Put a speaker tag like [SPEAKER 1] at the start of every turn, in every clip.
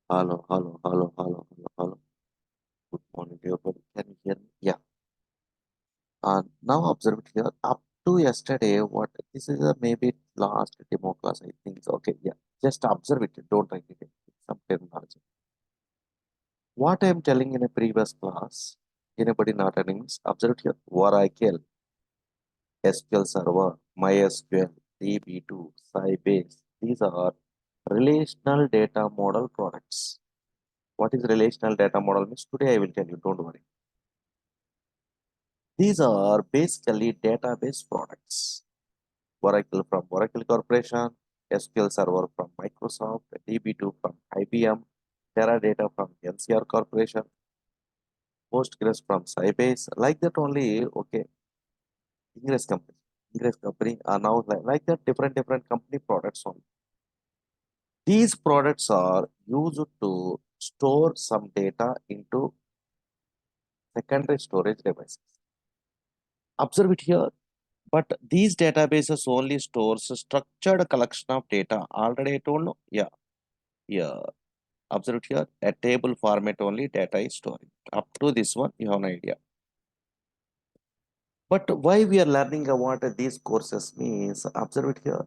[SPEAKER 1] Hello, hello, hello, hello, hello, hello. Good morning, everybody. Can you hear me? Yeah. Now observe it here. Up to yesterday, what this is a maybe last demo class, I think. Okay, yeah. Just observe it. Don't write it. Some terminology. What I am telling in a previous class, anybody not any means, observe it here. Oracle, SQL Server, MySQL, DB2, Sybase. These are relational data model products. What is relational data model means? Today I will tell you. Don't worry. These are basically database products. Oracle from Oracle Corporation, SQL Server from Microsoft, DB2 from IBM, Teradata from NCR Corporation, Postgres from Sybase. Like that only, okay, English company. English company are now like that different company products only. These products are used to store some data into secondary storage devices. Observe it here. But these databases only stores a structured collection of data. Already I told no? Yeah. Yeah. Observe it here. A table format only data is storing. Up to this one, you have an idea. But why we are learning what these courses means? Observe it here.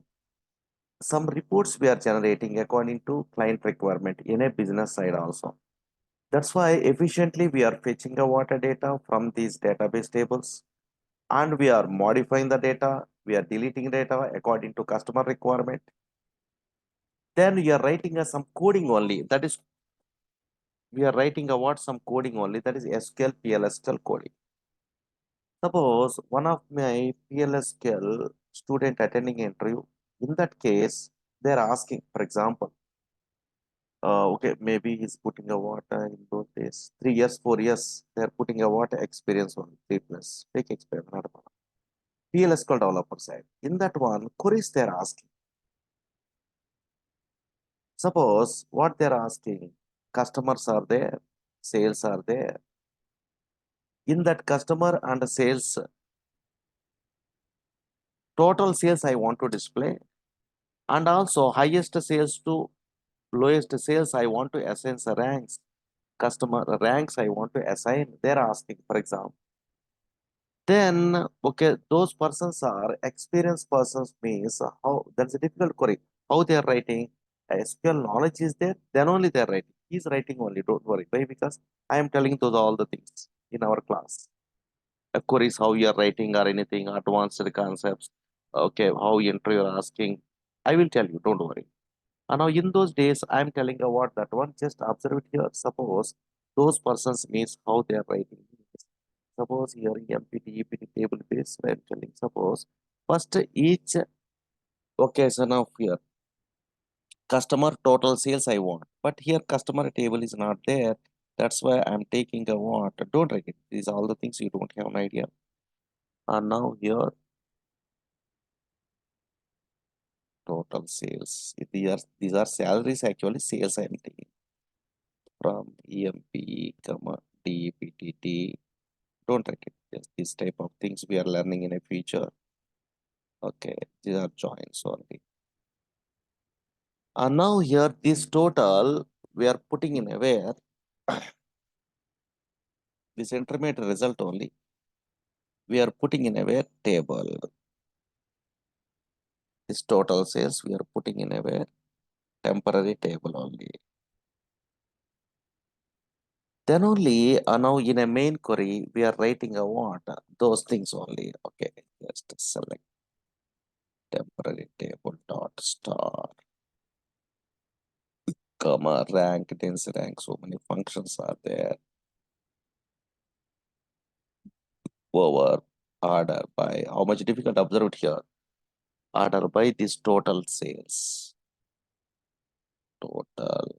[SPEAKER 1] Some reports we are generating according to client requirement in a business side also. That's why efficiently we are fetching a water data from these database tables and we are modifying the data. We are deleting data according to customer requirement. Then you are writing some coding only. That is, we are writing some coding only. That is SQL PL coding. Suppose one of my PLSQL student attending interview. In that case, they are asking, for example, okay, maybe he's putting a water in those days, 3 years, 4 years. They are putting a water experience on 3+. Take experience, not a problem. PLSQL developer side. In that one, queries they are asking. Suppose what they are asking, customers are there, sales are there. In that customer and sales, total sales I want to display, and also highest sales to lowest sales I want to assign the ranks. Customer ranks I want to assign. They're asking, for example. Then, okay, those persons are experienced persons means how that's a difficult query. How they are writing, SQL knowledge is there, then only they are writing. He's writing only, don't worry. Why? Because I am telling those all the things in our class. Queries how you are writing or anything, advanced concepts. Okay, how interview are asking. I will tell you, don't worry. And now in those days, I'm telling you what that one, just observe it here. Suppose those persons means how they are writing. Suppose here MPT, EPT table base, I'm telling, suppose first each occasion of here, customer total sales I want, but here customer table is not there. That's why I'm taking a what, don't write it. These are all the things you don't have an idea. And now here, total sales. These are salaries, actually sales I'm taking from EMP, DPTT. Don't write it. Just this type of things we are learning in a future. Okay, these are joins only. And now here, this total we are putting in a where this intermediate result only we are putting in a where table. This total sales we are putting in a where temporary table only. Then only now in a main query we are writing a what, those things only. Okay, just select temporary table dot star comma rank dense rank. So many functions are there. Over order by how much difficult, observe it here. Order by this total sales. Total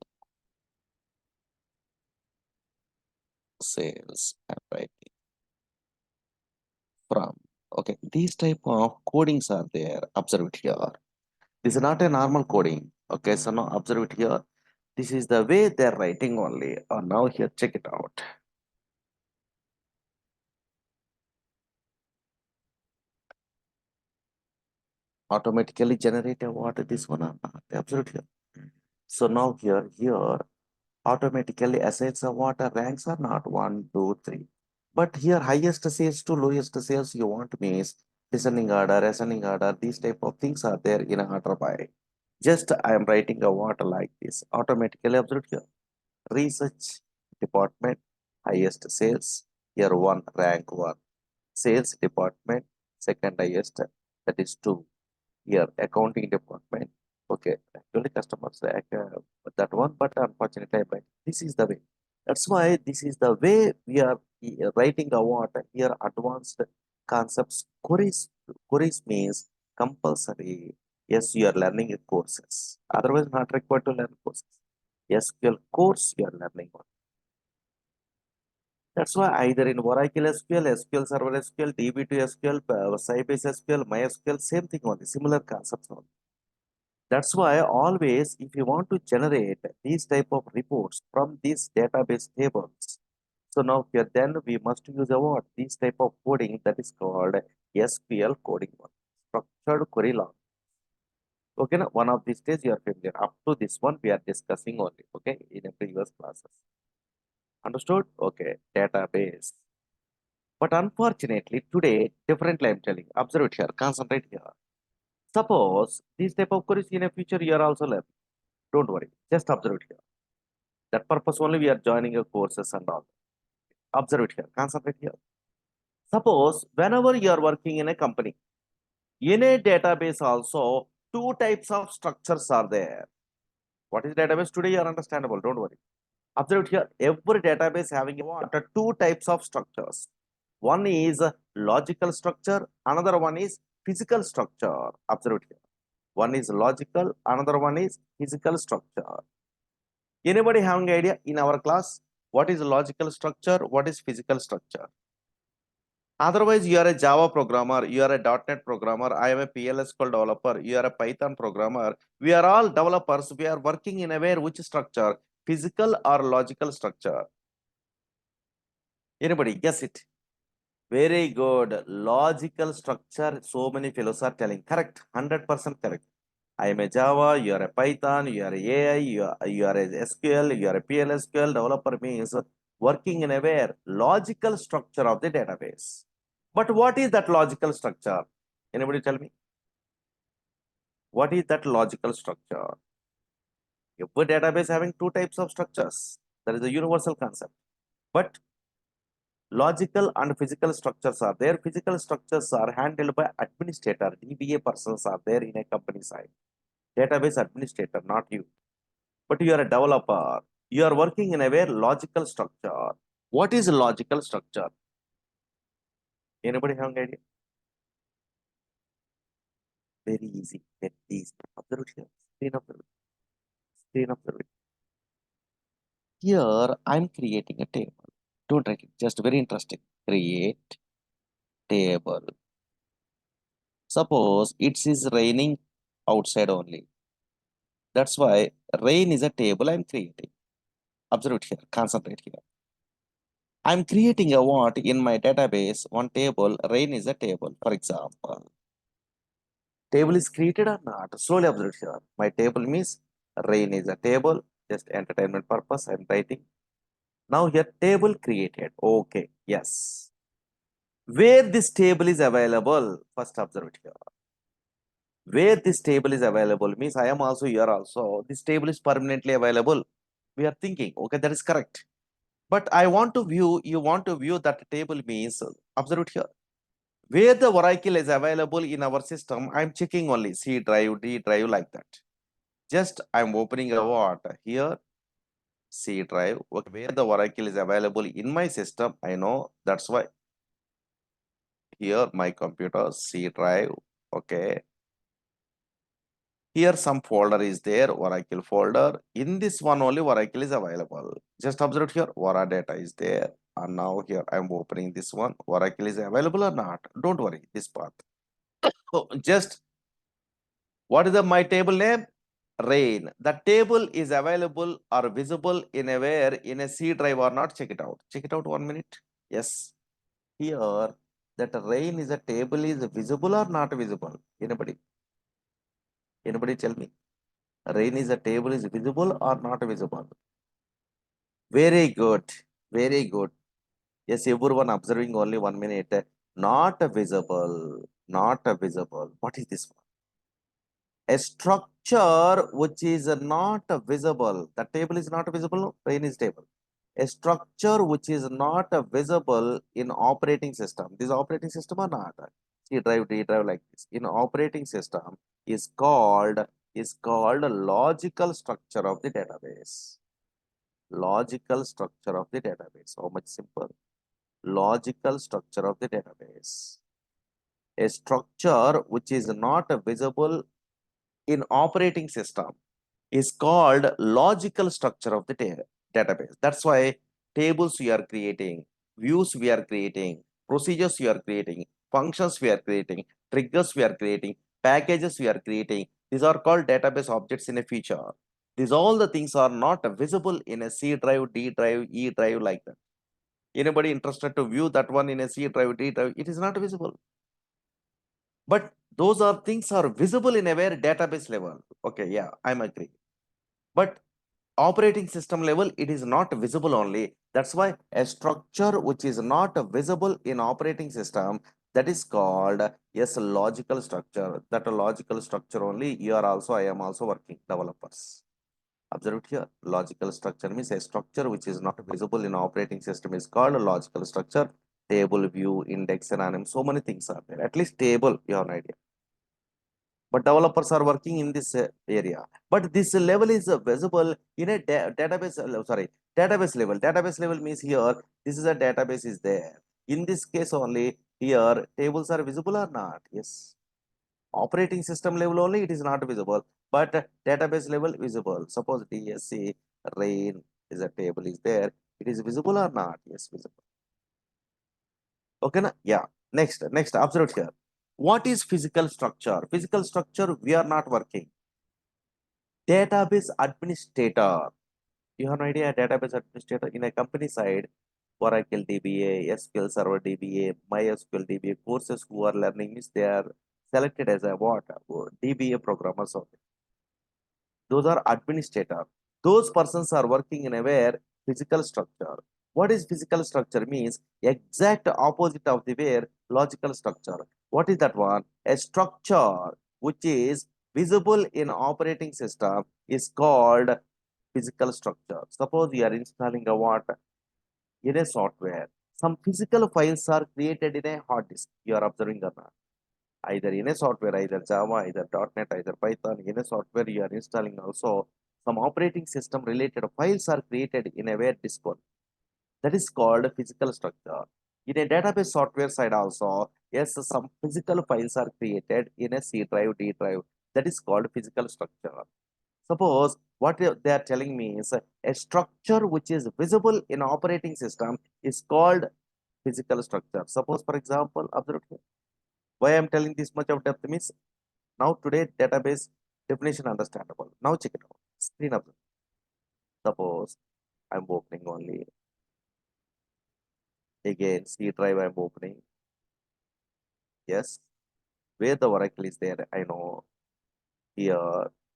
[SPEAKER 1] sales I'm writing from. Okay, these type of codings are there. Observe it here. This is not a normal coding. Okay, so now observe it here. This is the way they're writing only. Now here, check it out. Automatically generate a what this one or not. Observe it here. So now here, automatically assigns a water ranks are not 1, 2, 3. But here highest sales to lowest sales you want means descending order, ascending order, these type of things are there in a order by. Just I am writing a water like this. Automatically observe here. Research department, highest sales, here 1, rank 1. Sales department, second highest, that is 2. Here accounting department, okay, actually customers like that one, but unfortunately this is the way. That's why this is the way we are writing about here advanced concepts. Queries means compulsory. Yes, you are learning courses, otherwise not required to learn courses. SQL course you are learning one. That's why either in Oracle SQL, SQL Server SQL, DB2 SQL, Sybase SQL, MySQL, same thing only, similar concepts only. That's why always, if you want to generate these type of reports from these database tables, so now here then we must use a what? This type of coding that is called SQL coding one, structured query log. Okay, now one of these days you are familiar. Up to this one we are discussing only. Okay, in a previous classes. Understood? Okay, database. But unfortunately today differently I'm telling. Observe it here. Concentrate here. Suppose this type of queries in a future you are also learning. Don't worry. Just observe it here. That purpose only we are joining a courses and all. Observe it here. Concentrate here. Suppose whenever you are working in a company, in a database also, two types of structures are there. What is database today? You are understandable. Don't worry. Observe it here. Every database having what? Two types of structures. One is logical structure. Another one is physical structure. Observe it here. One is logical. Another one is physical structure. Anybody having idea in our class? What is logical structure? What is physical structure? Otherwise, you are a Java programmer, you are a .NET programmer, I am a PLSQL developer, you are a Python programmer. We are all developers. We are working in a way which structure? Physical or logical structure? Anybody guess it? Very good. Logical structure. So many fellows are telling. Correct. 100% correct. I am a Java, you are a Python, you are a AI, you are a SQL, you are a PLSQL developer means working in a way logical structure of the database. But what is that logical structure? Anybody tell me? What is that logical structure? Every database having two types of structures. That is a universal concept. But logical and physical structures are there. Physical structures are handled by administrator. DBA persons are there in a company side. Database administrator, not you. But you are a developer. You are working in a very logical structure. What is a logical structure? Anybody have an idea? Very easy. Very easy. Observe it here. Screen observe it. Screen observe it. Here I'm creating a table. Don't write it. Just very interesting. Create table. Suppose it is raining outside only. That's why rain is a table I'm creating. Observe it here. Concentrate here. I'm creating a what in my database, one table, rain is a table, for example. Table is created or not? Slowly observe here. My table means rain is a table, just entertainment purpose, I'm writing. Now here table created. Okay, yes. Where this table is available, first observe it here. Where this table is available means I am also here also. This table is permanently available. We are thinking, okay, that is correct. But I want to view, you want to view that table means, observe it here. Where the Oracle is available in our system, I'm checking only C drive, D drive like that. Just I'm opening a what here, C drive. Okay, where the Oracle is available in my system, I know that's why here my computer C drive. Okay, here some folder is there, Oracle folder. In this one only Oracle is available. Just observe here, Ora data is there. And now here I'm opening this one. Oracle is available or not? Don't worry, this path. So just what is my table name? Rain. The table is available or visible in a where in a C drive or not? Check it out. Check it out 1 minute. Yes. Here that rain is a table is visible or not visible? Anybody? Anybody tell me? Rain is a table is visible or not visible? Very good. Very good. Yes, everyone observing only 1 minute. Not visible. Not visible. What is this one? A structure which is not visible. The table is not visible. Rain is table. A structure which is not visible in operating system. This operating system or not? C drive, D drive like this. In operating system is called logical structure of the database. Logical structure of the database. How much simple? Logical structure of the database. A structure which is not visible in operating system is called logical structure of the database. That's why tables we are creating, views we are creating, procedures we are creating, functions we are creating, triggers we are creating, packages we are creating. These are called database objects in a feature. These all the things are not visible in a C drive, D drive, E drive like that. Anybody interested to view that one in a C drive, D drive, it is not visible. But those are things are visible in a very database level. Okay, yeah, I'm agree. But operating system level, it is not visible only. That's why a structure which is not visible in operating system, that is called yes, logical structure. That a logical structure only you are also, I am also working developers. Observe it here. Logical structure means a structure which is not visible in operating system is called a logical structure. Table, view, index, and so many things are there. At least table, you have an idea. But developers are working in this area. But this level is visible in a database. Database level. Database level means here this is a database is there. In this case only here tables are visible or not? Yes. Operating system level only it is not visible, but database level visible. Suppose DSC rain is a table is there. It is visible or not? Yes, visible. Okay, na? Yeah. Next, observe here. What is physical structure? Physical structure, we are not working. Database administrator. You have an idea, database administrator in a company side, Oracle DBA, SQL Server DBA, MySQL DBA courses who are learning means they are selected as a what? DBA programmers only. Those are administrator. Those persons are working in a where physical structure. What is physical structure means? Exact opposite of the where logical structure. What is that one? A structure which is visible in operating system is called physical structure. Suppose you are installing a what in a software. Some physical files are created in a hard disk. You are observing or not? Either in a software, either Java, either .NET, either Python, in a software you are installing also some operating system related files are created in a where disk one. That is called physical structure. In a database software side also, yes, some physical files are created in a C drive, D drive. That is called physical structure. Suppose what they are telling me is a structure which is visible in operating system is called physical structure. Suppose, for example, observe here. Why I am telling this much of depth means now today database definition understandable. Now check it out. Screen up. Suppose I'm opening only again C drive I'm opening. Yes, where the Oracle is there, I know. Here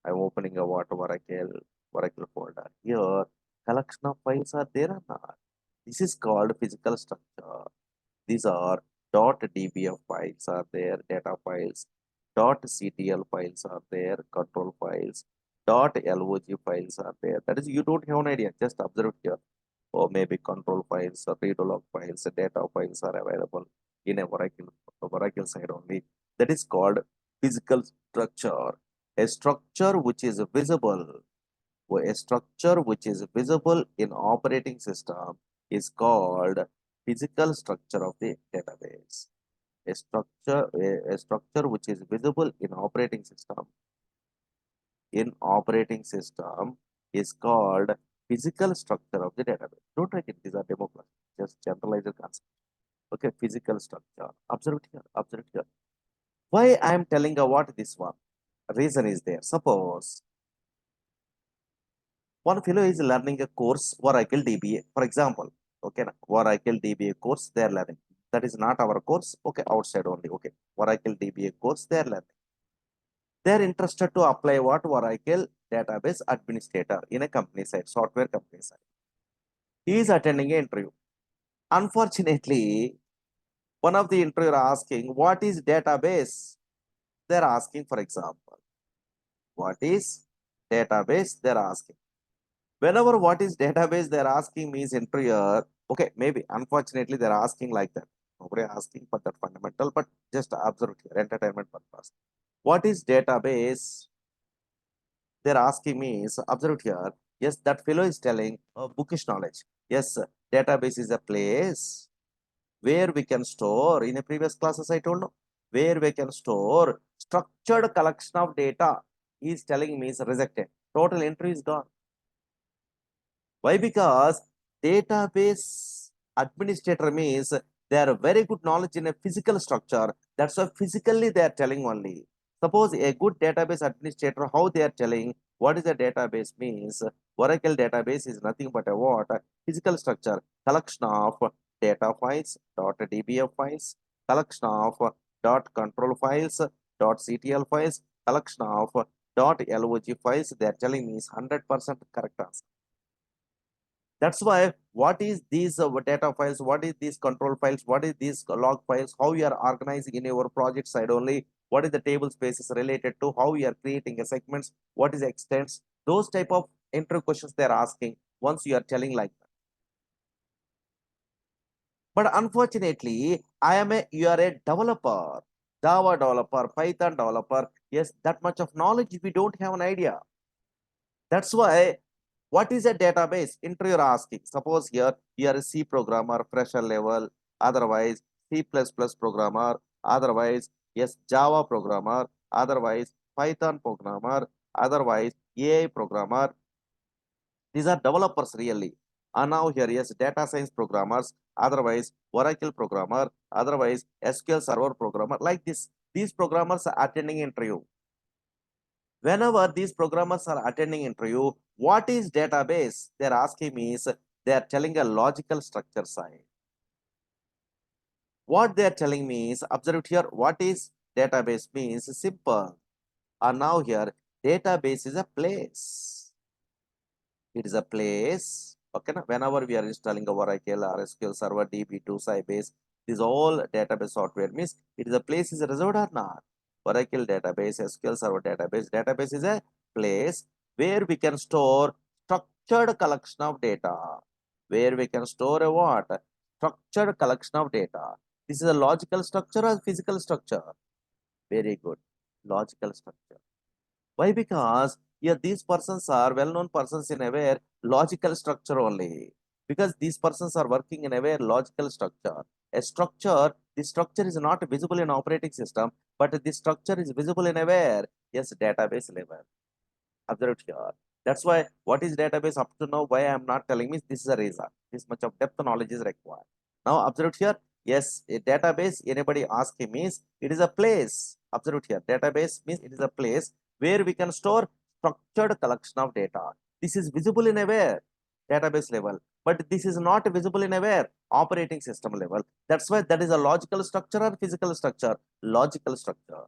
[SPEAKER 1] I'm opening a what Oracle folder. Here collection of files are there or not? This is called physical structure. These are .dbf files are there, data files, .ctl files are there, control files, .log files are there. That is, you don't have an idea, just observe here. Or maybe control files, or read log files, data files are available in a Oracle side only. That is called physical structure. A structure which is visible, a structure which is visible in operating system is called physical structure of the database. A structure which is visible in operating system is called physical structure of the database. Don't write it, these are demo classes, just generalize the concept. Okay, physical structure. Observe it here, observe it here. Why I am telling what this one? Reason is there. Suppose one fellow is learning a course Oracle DBA, for example. Okay, Oracle DBA course they are learning. That is not our course. Okay, outside only. Okay, Oracle DBA course they are learning. They are interested to apply what Oracle database administrator in a company side, software company side. He is attending an interview. Unfortunately, one of the interviewer asking, what is database? They're asking, for example, what is database? They're asking. Whenever what is database they're asking means interviewer, okay, maybe unfortunately they're asking like that. Nobody asking for that fundamental, but just observe here, entertainment purpose. What is database? They're asking me, so observe here. Yes, that fellow is telling bookish knowledge. Yes, database is a place where we can store, in a previous classes I told you, where we can store structured collection of data. He is telling me is rejected. Total entry is gone. Why? Because database administrator means they are very good knowledge in a physical structure. That's why physically they are telling only. Suppose a good database administrator, how they are telling what is a database means. Oracle database is nothing but a what? A physical structure, collection of data files, .dbf files, collection of .control files, .ctl files, collection of .log files. They are telling me is 100% correct answer. That's why what is these data files, what is these control files, what is these log files, how you are organizing in your project side only, what is the table spaces related to, how you are creating a segments, what is extents, those type of intro questions they are asking once you are telling like that. But unfortunately, you are a developer, Java developer, Python developer. Yes, that much of knowledge we don't have an idea. That's why what is a database? Interviewer asking. Suppose here you are a C programmer, fresher level, otherwise C++ programmer, otherwise yes, Java programmer, otherwise Python programmer, otherwise AI programmer. These are developers really. And now here yes, data science programmers, otherwise Oracle programmer, otherwise SQL Server programmer. Like this, these programmers are attending interview. Whenever these programmers are attending interview, what is database? They're asking me is they are telling a logical structure side. What they are telling me is observe here. What is database means simple. And now here database is a place. It is a place. Okay, whenever we are installing a Oracle or SQL Server, DB2, Sybase, this all database software means it is a place is reserved or not. Oracle database, SQL Server database. Database is a place where we can store structured collection of data. Where we can store a what? Structured collection of data. This is a logical structure or physical structure? Very good. Logical structure. Why? Because yeah, these persons are well-known persons in a way logical structure only. Because these persons are working in a way logical structure. A structure, the structure is not visible in operating system, but the structure is visible in a where? Yes, database level. Observe here. That's why what is database up to now, why I am not telling me this is a reason. This much of depth knowledge is required. Now observe here. Yes, a database, anybody asking means it is a place. Observe here. Database means it is a place where we can store structured collection of data. This is visible in a where? Database level. But this is not visible in a where? Operating system level. That's why that is a logical structure or physical structure? Logical structure.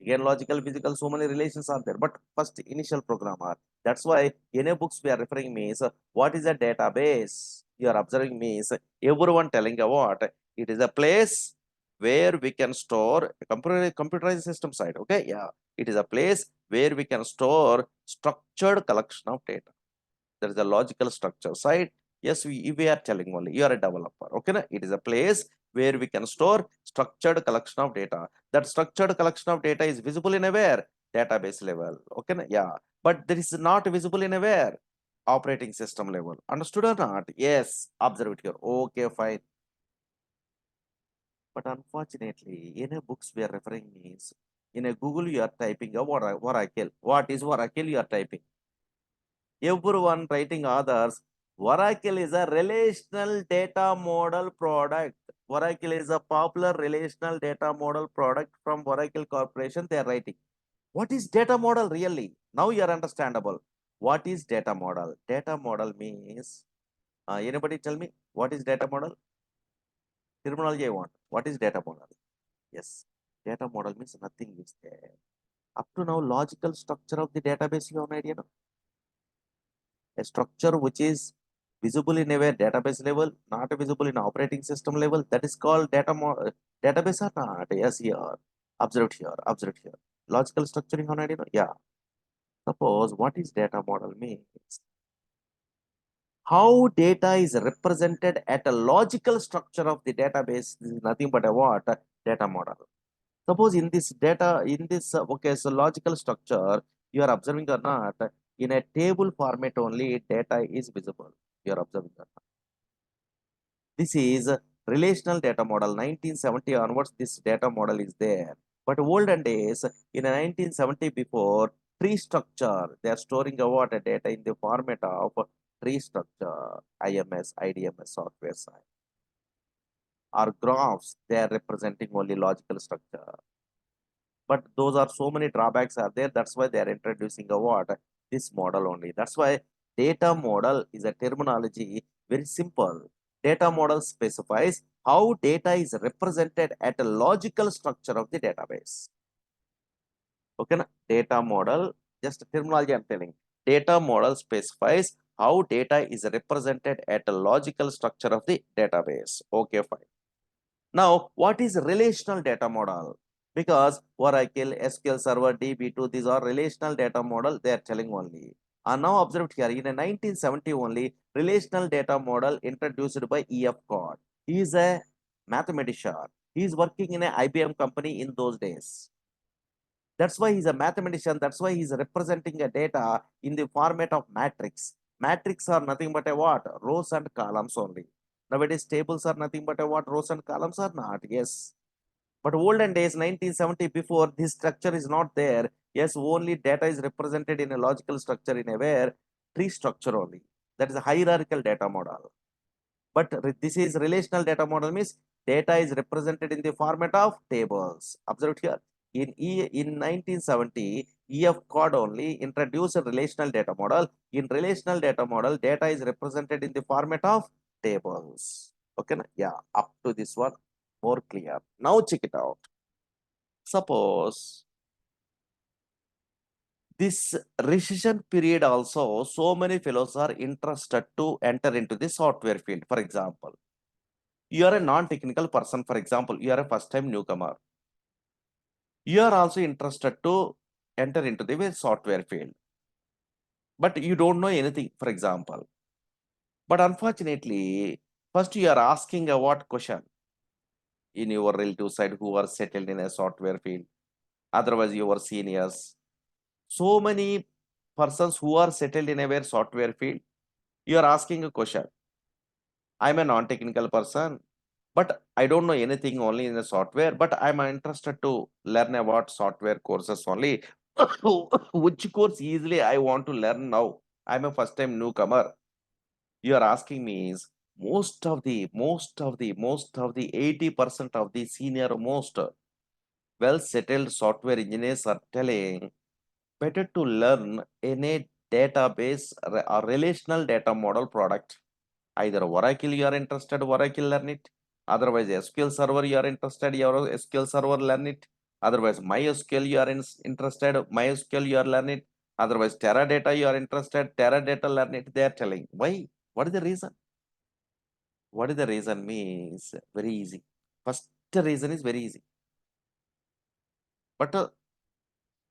[SPEAKER 1] Again, logical, physical, so many relations are there. But first, initial programmer. That's why in a books we are referring means what is a database? You are observing means everyone telling a what? It is a place where we can store computerized system side. Okay, yeah. It is a place where we can store structured collection of data. There is a logical structure side. Yes, we are telling only you are a developer. Okay, na? It is a place where we can store structured collection of data. That structured collection of data is visible in a where? Database level. Okay, na? Yeah. But there is not visible in a where? Operating system level. Understood or not? Yes. Observe it here. Okay, fine. But unfortunately, in a books we are referring means in a Google you are typing a Oracle. What is Oracle you are typing? Everyone writing others. Oracle is a relational data model product. Oracle is a popular relational data model product from Oracle Corporation. They are writing. What is data model really? Now you are understandable. What is data model? Data model means, anybody tell me what is data model? Terminology I want. What is data model? Yes, data model means nothing is there. Up to now, logical structure of the database, you have an idea? No? A structure which is visible in a database level, not visible in operating system level. That is called database or not? Yes, here. Observed here. Observed here. Logical structuring on idea. Yeah. Suppose what is data model means? How data is represented at a logical structure of the database. This is nothing but a what? Data model. Suppose in this data, in this okay, so logical structure, you are observing or not, in a table format only data is visible. You are observing or not. This is a relational data model. 1970 onwards, this data model is there. But olden days, in 1970 before, tree structure, they are storing about a data in the format of tree structure, IMS, IDMS software side. Or graphs, they are representing only logical structure. But those are so many drawbacks are there. That's why they are introducing a what? This model only. That's why data model is a terminology very simple. Data model specifies how data is represented at a logical structure of the database. Okay, na? Data model, just terminology I'm telling. Data model specifies how data is represented at a logical structure of the database. Okay, fine. Now, what is relational data model? Because Oracle, SQL Server, DB2, these are relational data model, they are telling only. And now observed here, in a 1970 only, relational data model introduced by E.F. Cod. He is a mathematician. He is working in a IBM company in those days. That's why he's a mathematician. That's why he's representing a data in the format of matrix. Matrix are nothing but a what? Rows and columns only. Nowadays, tables are nothing but a what? Rows and columns are not. Yes. But olden days, 1970 before, this structure is not there. Yes, only data is represented in a logical structure in a where tree structure only. That is a hierarchical data model. But this is relational data model means data is represented in the format of tables. Observe here. In 1970, EF Cod only introduced a relational data model. In relational data model, data is represented in the format of tables. Okay, yeah, up to this one, more clear. Now check it out. Suppose this recession period also, so many fellows are interested to enter into the software field. For example, you are a non-technical person. For example, you are a first-time newcomer. You are also interested to enter into the software field, but you don't know anything, for example. But unfortunately, first you are asking a what question in your relative side who are settled in a software field, otherwise your seniors. So many persons who are settled in a software field, you are asking a question. I'm a non-technical person, but I don't know anything only in the software, but I'm interested to learn about software courses only. Which course easily I want to learn now? I'm a first time newcomer. You are asking me is most of the 80% of the senior most well settled software engineers are telling better to learn any database or relational data model product. Either Oracle you are interested, Oracle learn it. Otherwise, SQL Server you are interested, your SQL Server learn it. Otherwise, MySQL you are interested, MySQL you are learn it. Otherwise, Teradata you are interested, Teradata learn it. They are telling. Why? What is the reason? What is the reason means very easy. First reason is very easy. But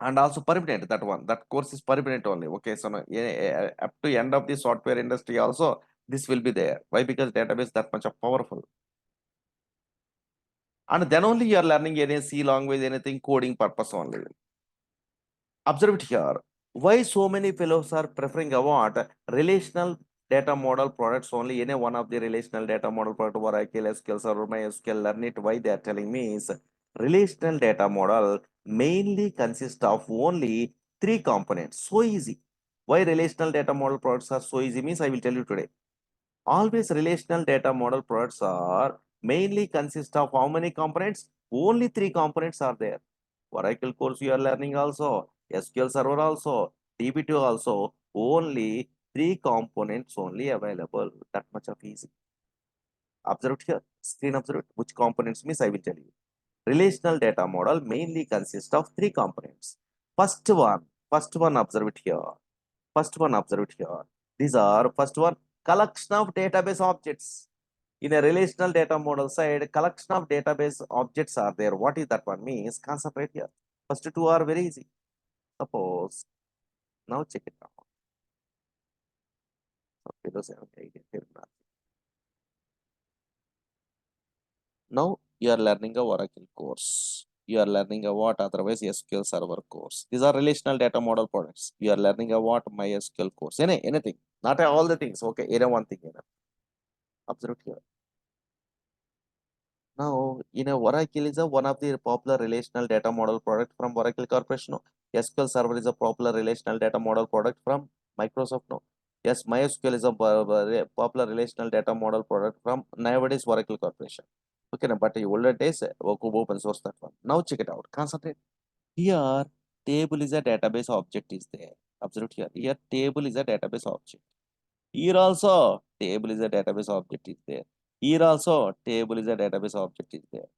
[SPEAKER 1] and also permanent that one. That course is permanent only. Okay, so up to end of the software industry also, this will be there. Why? Because database that much of powerful. And then only you are learning any C language, anything coding purpose only. Observe it here. Why so many fellows are preferring what? Relational data model products only. Any one of the relational data model product Oracle, SQL Server, MySQL, learn it. Why they are telling me is relational data model mainly consists of only three components. So easy. Why relational data model products are so easy means I will tell you today. Always relational data model products are mainly consist of how many components? Only three components are there. Oracle course you are learning also, SQL Server also, DB2 also, only three components only available. That much of easy. Observe here, screen observe which components means I will tell you. Relational data model mainly consists of three components. First one observe it here. First one observe it here. These are first one collection of database objects. In a relational data model side, collection of database objects are there. What is that one means? Concentrate here. First two are very easy. Suppose, now check it out. Now you are learning a Oracle course. You are learning a what otherwise SQL Server course. These are relational data model products. You are learning a what MySQL course. Anything. Not all the things. Okay, any one thing. Observe here. Now, in a Oracle is a one of the popular relational data model product from Oracle Corporation. No? SQL Server is a popular relational data model product from Microsoft. No? Yes, MySQL is a popular relational data model product from nowadays Oracle Corporation. Okay, but the older days, open source that one. Now check it out. Concentrate. Here, table is a database object is there. Observe here. Here, table is a database object. Here also, table is a database object is there. Here also, table is a database object is there.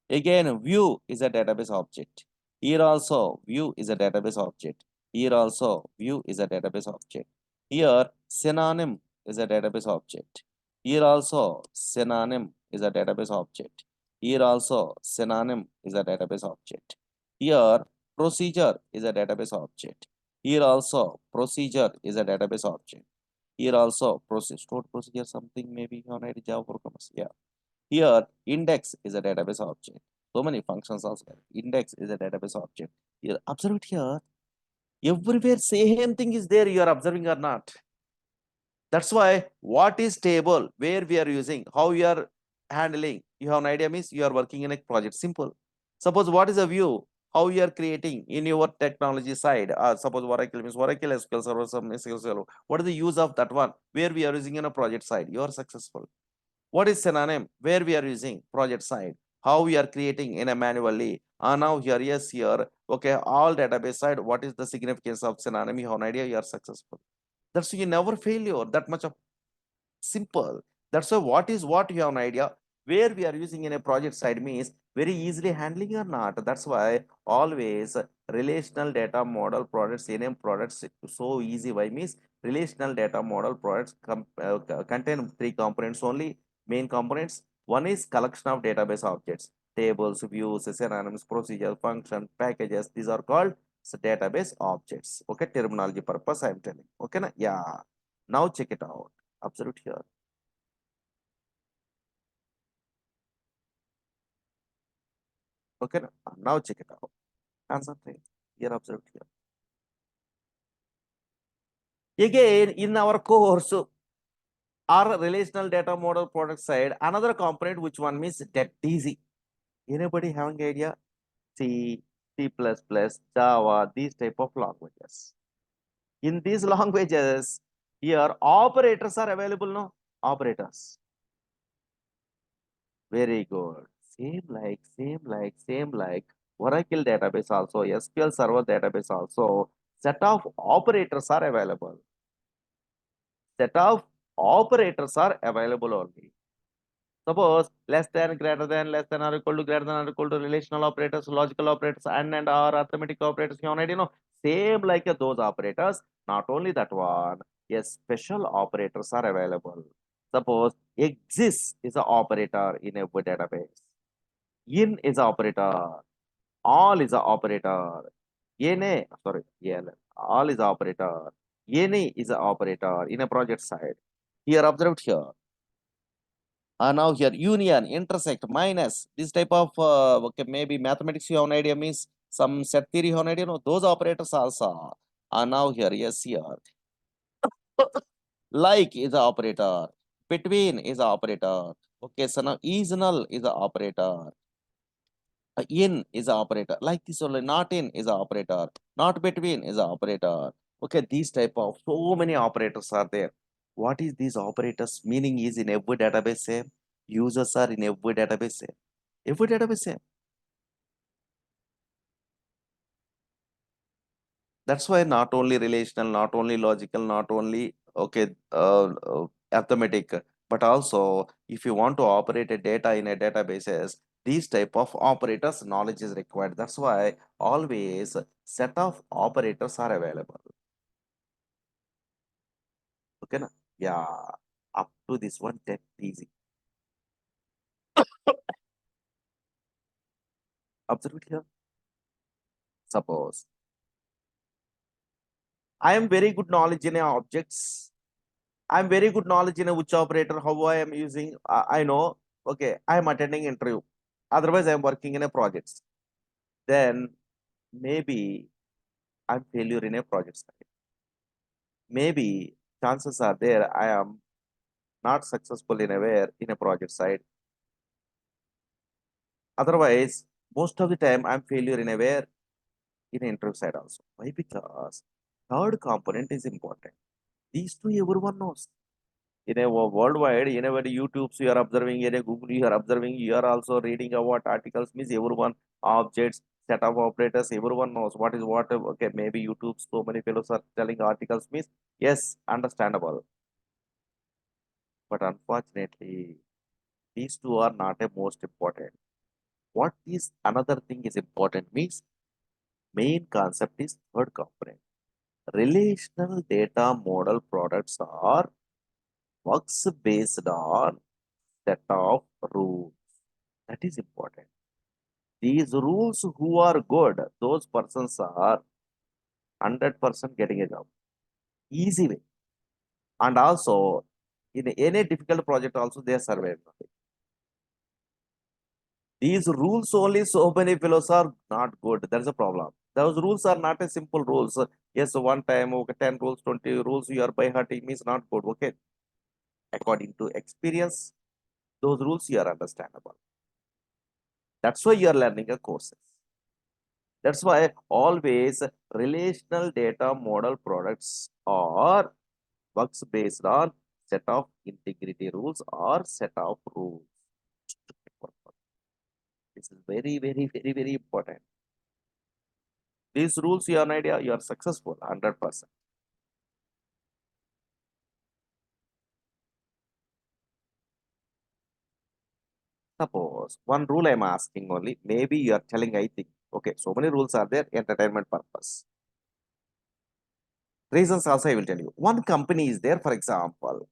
[SPEAKER 1] Again, view is a database object. Here also, view is a database object. Here also, view is a database object. Here, synonym is a database object. Here also, synonym is a database object. Here also, synonym is a database object. Here, procedure is a database object. Here also, procedure is a database object. Here also, stored procedure something maybe on a Java programs. Yeah. Here, index is a database object. So many functions also. Index is a database object. Here, observe it here. Everywhere same thing is there. You are observing or not? That's why what is table, where we are using, how we are handling. You have an idea means you are working in a project. Simple. Suppose what is a view, how you are creating in your technology side. Suppose Oracle means Oracle SQL Server, some SQL Server. What is the use of that one? Where we are using in a project side. You are successful. What is synonym? Where we are using project side. How we are creating in a manually. Now here, yes, here. Okay, all database side. What is the significance of synonym? You have an idea. You are successful. That's you never failure. That much of simple. That's why what you have an idea where we are using in a project side means very easily handling or not. That's why always relational data model products, NM products so easy. Why means relational data model products contain three components only, main components. One is collection of database objects, tables, views, synonyms, procedures, function, packages. These are called database objects. Okay, terminology purpose I am telling. Okay, na? Yeah. Now check it out. Observe here. Okay, now check it out. Concentrate. Here, observe here. Again, in our course, our relational data model product side, another component which one means that easy. Anybody having idea? C, C++, Java, these type of languages. In these languages, here operators are available, no? Operators. Very good. Same like Oracle database also, SQL Server database also. Set of operators are available. Set of operators are available only. Suppose less than, greater than, less than or equal to, greater than or equal to, relational operators, logical operators, and or arithmetic operators. You already know. Same like those operators. Not only that one, yes, special operators are available. Suppose exists is an operator in a database. In is an operator. All is an operator. Any, sorry, yeah, all is an operator. Any is an operator in a project side. Here, observed here. Now here, union, intersect, minus, this type of, okay, maybe mathematics you have an idea means some set theory you have an idea, no, those operators also. Now here, yes, here. Like is an operator. Between is an operator. Okay, so now is null is an operator. In is an operator. Like this only, not in is an operator. Not between is an operator. Okay, these type of so many operators are there. What is these operators? Meaning is in every database same. Users are in every database same. Every database same. That's why not only relational, not only logical, not only okay arithmetic, but also if you want to operate a data in a databases, these type of operators knowledge is required. That's why always set of operators are available. Okay, na? Yeah. Up to this one, that easy. Observe it here. Suppose I am very good knowledge in objects. I'm very good knowledge in a which operator, how I am using. I know. Okay, I am attending interview. Otherwise, I am working in a project. Then maybe I'm failure in a project side. Maybe chances are there I am not successful in a where in a project side. Otherwise, most of the time I'm failure in a where in an interview side also. Why? Because third component is important. These two everyone knows. In a worldwide, in a YouTube's you are observing, in a Google you are observing, you are also reading about articles, means everyone, objects, set of operators, everyone knows what is what. Okay, maybe YouTube, so many fellows are telling articles, means yes, understandable. But unfortunately, these two are not a most important. What is another thing is important means main concept is third component. Relational data model products are works based on set of rules. That is important. These rules who are good, those persons are 100% getting a job. Easy way. And also, in any difficult project also, they are surviving. These rules only so many fellows are not good. That's a problem. Those rules are not a simple rules. Yes, one time, okay, 10 rules, 20 rules, you are by hearting means not good. Okay. According to experience, those rules you are understandable. That's why you are learning a courses. That's why always relational data model products are works based on set of integrity rules or set of rules. This is very, very, very, very important. These rules, you have an idea, you are successful 100%. Suppose one rule I'm asking only, maybe you are telling, I think, okay, so many rules are there, entertainment purpose. Reasons also I will tell you. One company is there, for example,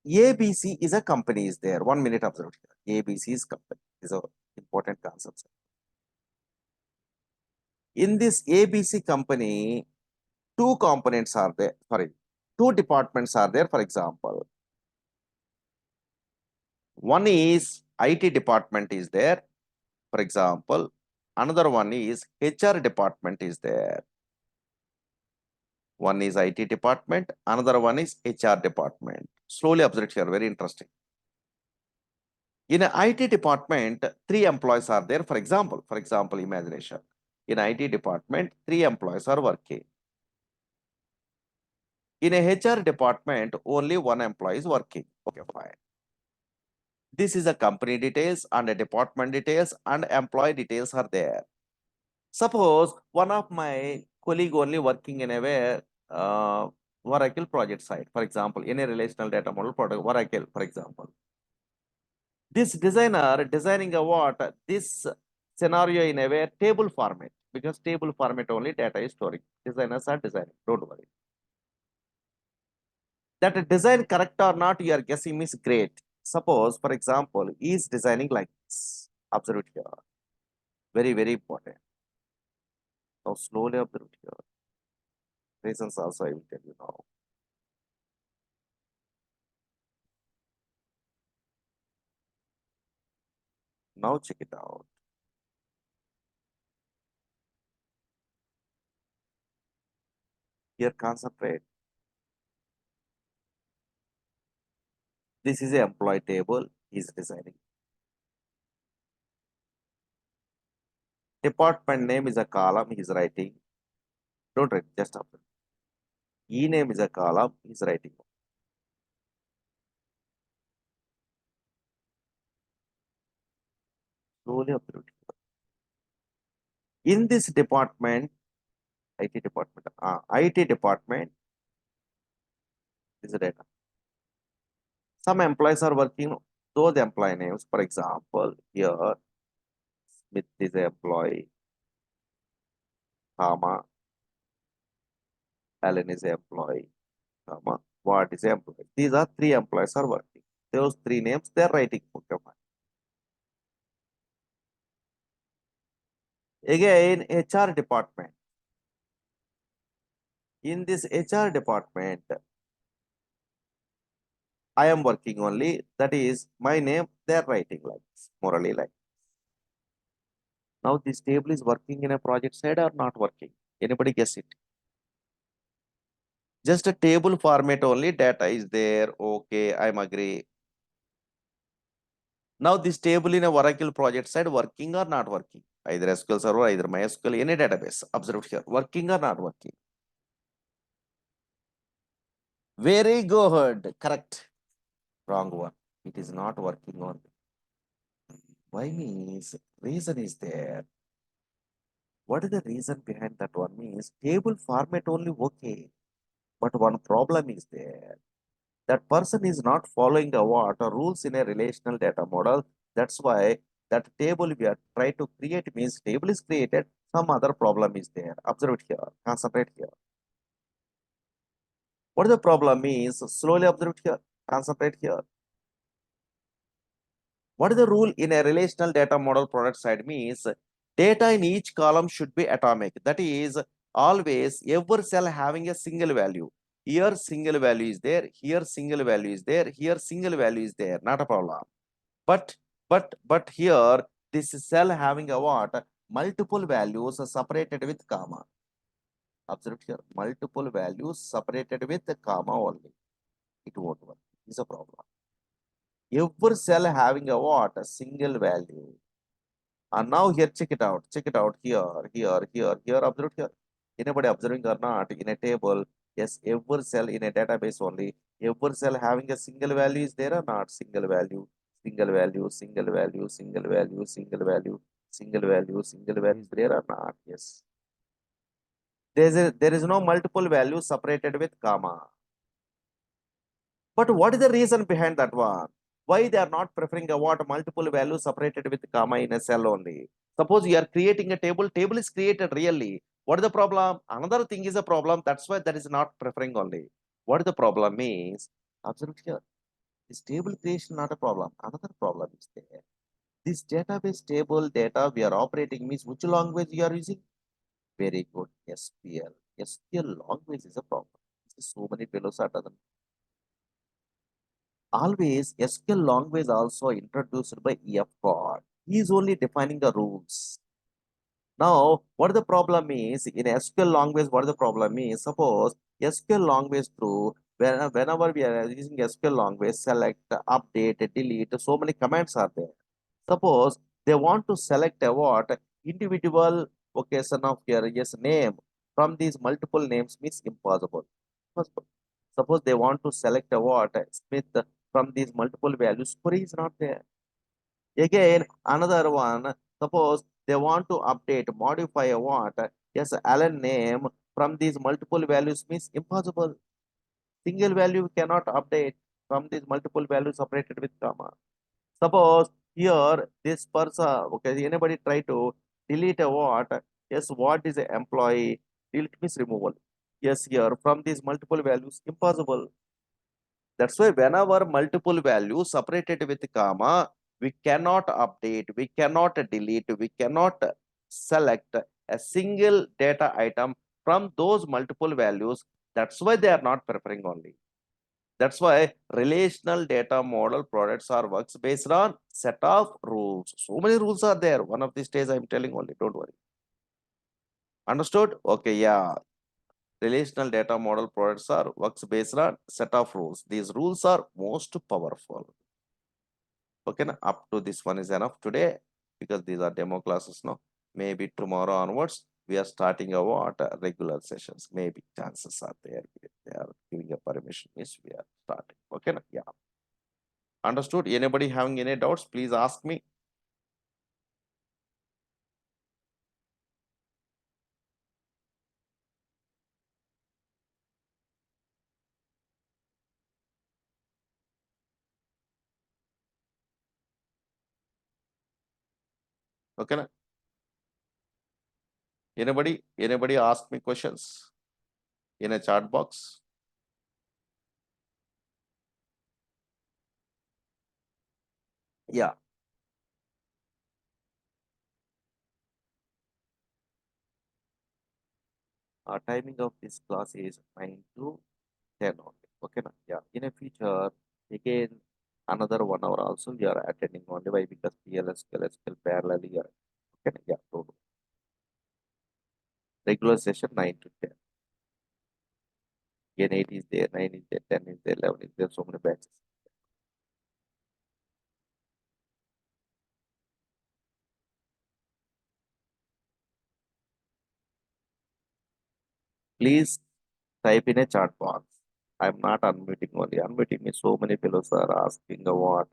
[SPEAKER 1] ABC is a company is there. 1 minute observe here. ABC is company. Is a important concept. In this ABC company, two components are there. Sorry, two departments are there. For example, one is IT department is there. For example, another one is HR department is there. One is IT department, another one is HR department. Slowly observe here, very interesting. In an IT department, 3 employees are there. For example, imagination. In IT department, 3 employees are working. In a HR department, only 1 employee is working. Okay, fine. This is a company details and a department details and employee details are there. Suppose one of my colleague only working in a way, Oracle project site, for example, in a relational data model product, Oracle, for example. This designer designing a what? This scenario in a way table format, because table format only data is storing. Designers are designing, don't worry. That design correct or not, you are guessing means great. Suppose, for example, he is designing like this. Observe it here. Very, very important. Now slowly observe it here. Reasons also I will tell you now. Now check it out. Here concentrate. This is a employee table. He is designing. Department name is a column. He is writing. Don't write, just observe. E name is a column. He is writing. Slowly observe. In this department, IT department is data. Some employees are working those employee names. For example, here Smith is an employee, comma, Allen is an employee, comma, Watt is an employee. These are 3 employees are working. Those 3 names they are writing. Okay, fine. Again, HR department. In this HR department, I am working only. That is my name. They are writing like this, Murali like. Now this table is working in a project side or not working? Anybody guess it? Just a table format only. Data is there. Okay, I'm agree. Now this table in a Oracle project side working or not working? Either SQL Server, either MySQL, any database. Observe here. Working or not working? Very good. Correct. Wrong one. It is not working on. Why means reason is there. What is the reason behind that one means table format only okay. But one problem is there. That person is not following the what rules in a relational data model. That's why that table we are trying to create means table is created. Some other problem is there. Observe it here. Concentrate here. What the problem is? Slowly observe it here. Concentrate here. What is the rule in a relational data model product side means data in each column should be atomic. That is always every cell having a single value. Here single value is there. Here single value is there. Here single value is there. Not a problem. But here this cell having a what? Multiple values separated with comma. Observe here. Multiple values separated with comma only. It won't work. It's a problem. Every cell having a what? A single value. And now here, check it out. Check it out here, here. Observe here. Anybody observing or not in a table? Yes, every cell in a database only. Every cell having a single value is there or not? Single value, single value, single value, single value, single value, single value, single value is there or not? Yes. There is no multiple value separated with comma. But what is the reason behind that one? Why they are not preferring a what multiple values separated with comma in a cell only? Suppose you are creating a table is created really. What is the problem? Another thing is a problem. That's why that is not preferring only. What the problem is? Observe here. This table creation not a problem. Another problem is there. This database table data we are operating means which language you are using? Very good. SQL. SQL language is a problem. So many fellows are doesn't. Always SQL language also introduced by EF God. He is only defining the rules. Now, what the problem is in SQL language? What the problem is? Suppose SQL language through whenever we are using SQL language, select, update, delete. So many commands are there. Suppose they want to select a what individual occasion of your yes name from these multiple names means impossible. Suppose they want to select a what Smith from these multiple values, query is not there. Again, another one, suppose they want to update, modify a what? Yes, Alan name from these multiple values means impossible. Single value cannot update from these multiple values separated with comma. Suppose here this person, okay, anybody try to delete a what? Yes, what is a employee? Delete means removal. Yes, here from these multiple values, impossible. That's why whenever multiple values separated with comma, we cannot update, we cannot delete, we cannot select a single data item from those multiple values. That's why they are not preferring only. That's why relational data model products are works based on set of rules. So many rules are there. One of these days I'm telling only, don't worry. Understood? Okay, yeah. Relational data model products are works based on set of rules. These rules are most powerful. Okay, now up to this one is enough today because these are demo classes now. Maybe tomorrow onwards we are starting our regular sessions. Maybe chances are there. They are giving a permission. Yes, we are starting. Okay, now, yeah. Understood? Anybody having any doubts? Please ask me. Okay, now. Anybody ask me questions in a chat box? Yeah. Timing of this class is 9 to 10 only. Okay. Na? Yeah. In a future, again, another 1 hour also we are attending only. Why? Because PL, SQL parallel here. Okay. Na? Yeah. So regular session 9 to 10. Again, 8 is there, 9 is there, 10 is there, 11 is there, so many batches. Please type in a chat box. I'm not unmuting only. Unmuting means so many fellows are asking what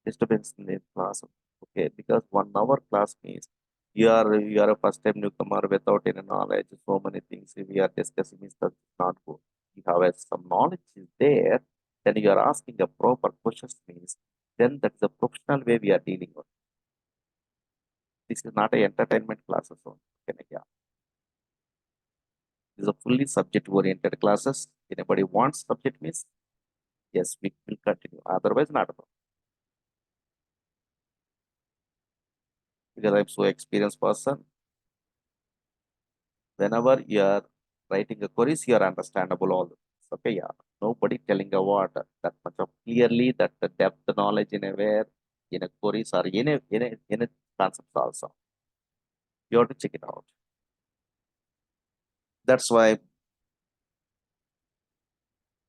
[SPEAKER 1] disturbance in the class. Okay, because 1 hour class means you are a first time newcomer without any knowledge. So many things we are discussing is that not good. You have some knowledge is there, then you are asking the proper questions means then that's the professional way we are dealing with. This is not a entertainment classes. Okay, yeah. These are fully subject oriented classes. Anybody wants subject means yes, we will continue. Otherwise, not at all. Because I'm so experienced person. Whenever you are writing a queries, you are understandable all the things. Okay, yeah. Nobody telling a what that much of clearly that the depth knowledge in a where in a queries or in a concepts also. You have to check it out. That's why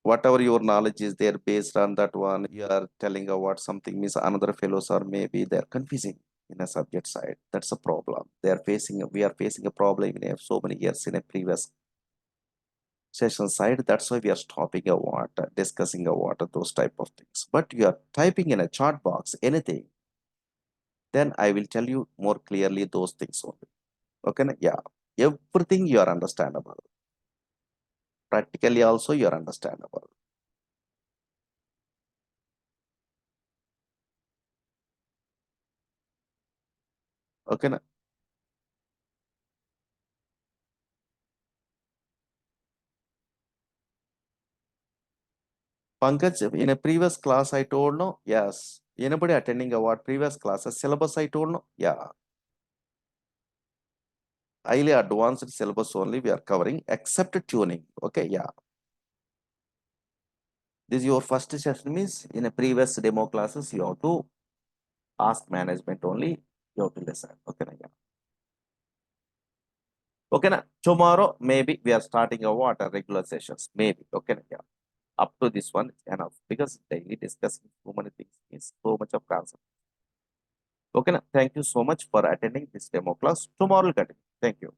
[SPEAKER 1] whatever your knowledge is there based on that one, you are telling what something means another fellows are maybe they're confusing in a subject side. That's a problem. We are facing a problem in so many years in a previous session side. That's why we are stopping a what, discussing a what, those type of things. But you are typing in a chat box anything, then I will tell you more clearly those things only. Okay, yeah. Everything you are understandable. Practically also you are understandable. Okay, Pankaj, in a previous class I told no, yes. Anybody attending a what previous classes syllabus I told no, yeah. Highly advanced syllabus only we are covering except tuning. Okay, yeah. This is your first session means in a previous demo classes you have to ask management only. You have to listen. Okay, yeah. Okay, na? Tomorrow maybe we are starting a what a regular sessions. Maybe. Okay, yeah. Up to this one it's enough because daily discussing so many things is so much of concept. Okay, na? Thank you so much for attending this demo class. Tomorrow we'll continue. Thank you.